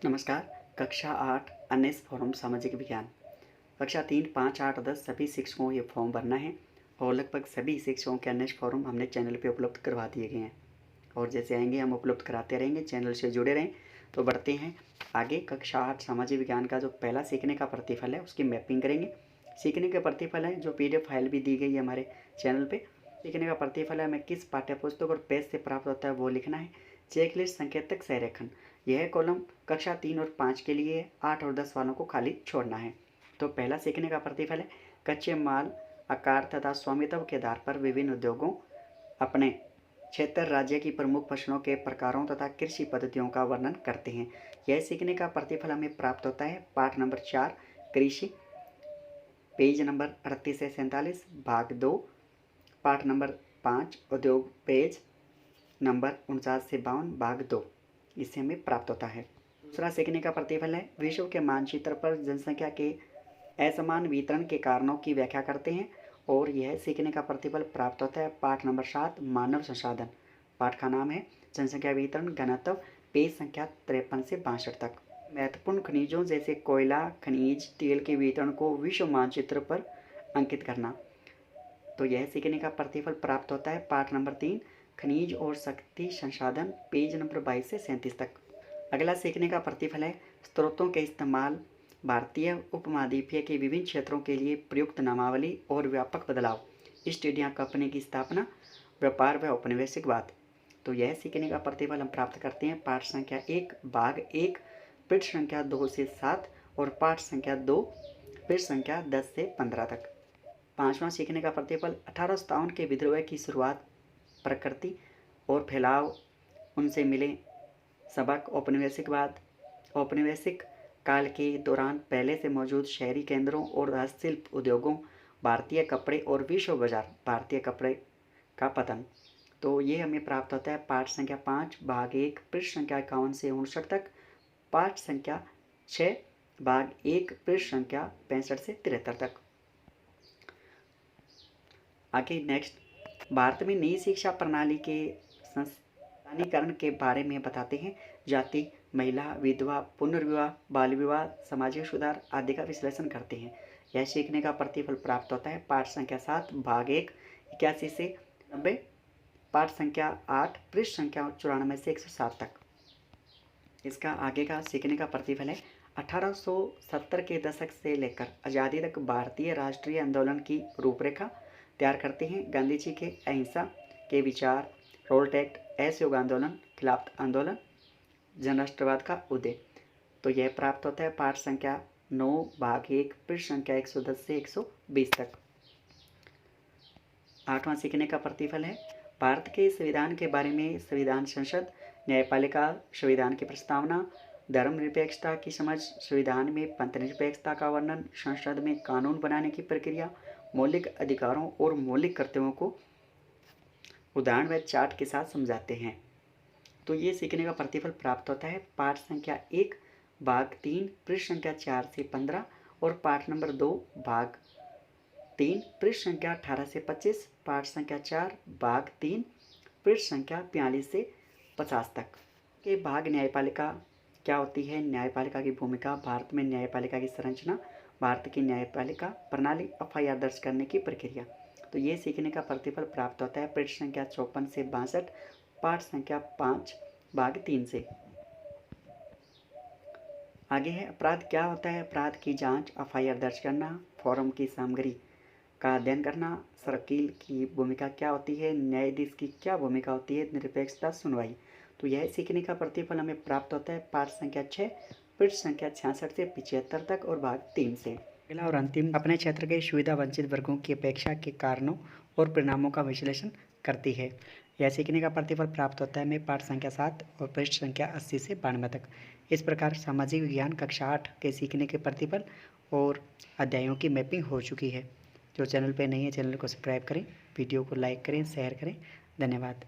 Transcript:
नमस्कार। कक्षा 8 अन्य फॉर्म सामाजिक विज्ञान कक्षा 3, 5, 8, 10 सभी शिक्षकों को ये फॉर्म भरना है और लगभग सभी शिक्षकों के अन्य फॉर्म हमने चैनल पे उपलब्ध करवा दिए गए हैं और जैसे आएंगे हम उपलब्ध कराते रहेंगे। चैनल से जुड़े रहें। तो बढ़ते हैं आगे। कक्षा 8 सामाजिक विज्ञान का जो पहला सीखने का प्रतिफल है उसकी मैपिंग करेंगे। सीखने के प्रतिफल है जो PDF फाइल भी दी गई है हमारे चैनल पर। सीखने का प्रतिफल है हमें किस पाठ्यपुस्तक और पेज से प्राप्त होता है वो लिखना है। चेकलिस्ट संकेतक संरेखन यह कॉलम कक्षा 3 और 5 के लिए 8 और 10 वालों को खाली छोड़ना है। तो पहला सीखने का प्रतिफल है कच्चे माल आकार तथा स्वामित्व के आधार पर विभिन्न उद्योगों अपने क्षेत्र राज्य की प्रमुख फसलों के प्रकारों तथा कृषि पद्धतियों का वर्णन करते हैं। यह सीखने का प्रतिफल हमें प्राप्त होता है पाठ नंबर 4 कृषि, पेज नंबर 38 से 47, भाग 2, पाठ नंबर 5 उद्योग, पेज नंबर 49 से 52, भाग 2। इससे हमें प्राप्त होता है। दूसरा सीखने का प्रतिफल है विश्व के मानचित्र पर जनसंख्या के असमान वितरण के कारणों की व्याख्या करते हैं और यह सीखने का प्रतिफल प्राप्त होता है पाठ नंबर 7 मानव संसाधन। पाठ का नाम है जनसंख्या वितरण घनत्व, पेज संख्या 53 से 62 तक। महत्वपूर्ण खनिजों जैसे कोयला, खनिज तेल के वितरण को विश्व मानचित्र पर अंकित करना। तो यह सीखने का प्रतिफल प्राप्त होता है पाठ नंबर 3 खनिज और शक्ति संसाधन, पेज नंबर 22 से 37 तक। अगला सीखने का प्रतिफल है स्रोतों के इस्तेमाल, भारतीय उपमहाद्वीपीय के विभिन्न क्षेत्रों के लिए प्रयुक्त नामावली और व्यापक बदलाव, ईस्ट इंडिया कंपनी की स्थापना, व्यापार व औपनिवेशिकवाद। तो यह सीखने का प्रतिफल हम प्राप्त करते हैं पाठ संख्या 1 भाग 1 पृष्ठ संख्या 2 से 7 और पाठ संख्या 2 पृष्ठ संख्या 10 से 15 तक। पांचवा सीखने का प्रतिफल 1857 के विद्रोह की शुरुआत, प्रकृति और फैलाव, उनसे मिले सबक, औपनिवेशिकवाद, औपनिवेशिक काल के दौरान पहले से मौजूद शहरी केंद्रों और हस्तशिल्प उद्योगों, भारतीय कपड़े और विश्व बाजार, भारतीय कपड़े का पतन। तो ये हमें प्राप्त होता है पाठ संख्या 5 भाग 1 पृष्ठ संख्या 51 से 59 तक, पाठ संख्या 6 भाग 1 पृष्ठ संख्या 65 से 73 तक। आगे नेक्स्ट भारत में नई शिक्षा प्रणाली के संस्थानीकरण के बारे में बताते हैं। जाति, महिला, विधवा, पुनर्विवाह, बाल विवाह, सामाजिक सुधार आदि का विश्लेषण करते हैं। यह सीखने का प्रतिफल प्राप्त होता है पाठ संख्या 7 भाग 1 81 से 90, पाठ संख्या 8 पृष्ठ संख्या 94 से 107 तक। इसका आगे का सीखने का प्रतिफल है 1870 के दशक से लेकर आज़ादी तक भारतीय राष्ट्रीय आंदोलन की रूपरेखा तैयार करते हैं। गांधी जी के अहिंसा के विचार, रोल्ट एक्ट, असहयोग आंदोलन, खिलाफत आंदोलन, जनराष्ट्रवाद का उदय। तो यह प्राप्त होता है पाठ संख्या 9 भाग 1 पृष्ठ संख्या 110 से 120 तक। आठवां सीखने का प्रतिफल है भारत के संविधान के बारे में संविधान संसद, न्यायपालिका, संविधान की प्रस्तावना, धर्मनिरपेक्षता की समझ, संविधान में पंथनिरपेक्षता का वर्णन, संसद में कानून बनाने की प्रक्रिया, मौलिक अधिकारों और मौलिक कर्तव्यों को उदाहरण व चार्ट के साथ समझाते हैं। तो ये सीखने का प्रतिफल प्राप्त होता है पाठ संख्या 1 भाग 3 पृष्ठ संख्या 4 से 15 और पाठ नंबर 2 भाग 3 पृष्ठ संख्या 18 से 25, पाठ संख्या 4 भाग 3 पृष्ठ संख्या 42 से 50 तक के भाग। न्यायपालिका क्या होती है, न्यायपालिका की भूमिका, भारत में न्यायपालिका की संरचना, भारत की न्यायपालिका प्रणाली, FIR दर्ज करने की प्रक्रिया। तो ये सीखने का प्रतिफल प्राप्त होता है पृष्ठ संख्या 54 से 62, पाठ संख्या 5 भाग 3 से। आगे है अपराध क्या होता है। अपराध की जांच, FIR दर्ज करना, फॉर्म की सामग्री का अध्ययन करना, वकील की भूमिका क्या होती है, न्यायाधीश की क्या भूमिका होती है, निरपेक्षता, सुनवाई। तो यह सीखने का प्रतिफल हमें प्राप्त होता है पाठ संख्या 6 पृष्ठ संख्या 66 से 75 तक और भाग 3 से। अगला और अंतिम अपने क्षेत्र के सुविधा वंचित वर्गों की अपेक्षा के कारणों और परिणामों का विश्लेषण करती है। यह सीखने का प्रतिफल प्राप्त होता है हमें पाठ संख्या 7 और पृष्ठ संख्या 80 से 92 तक। इस प्रकार सामाजिक विज्ञान कक्षा 8 के सीखने के प्रतिफल और अध्यायों की मैपिंग हो चुकी है। जो चैनल पर नहीं है चैनल को सब्सक्राइब करें, वीडियो को लाइक करें, शेयर करें। धन्यवाद।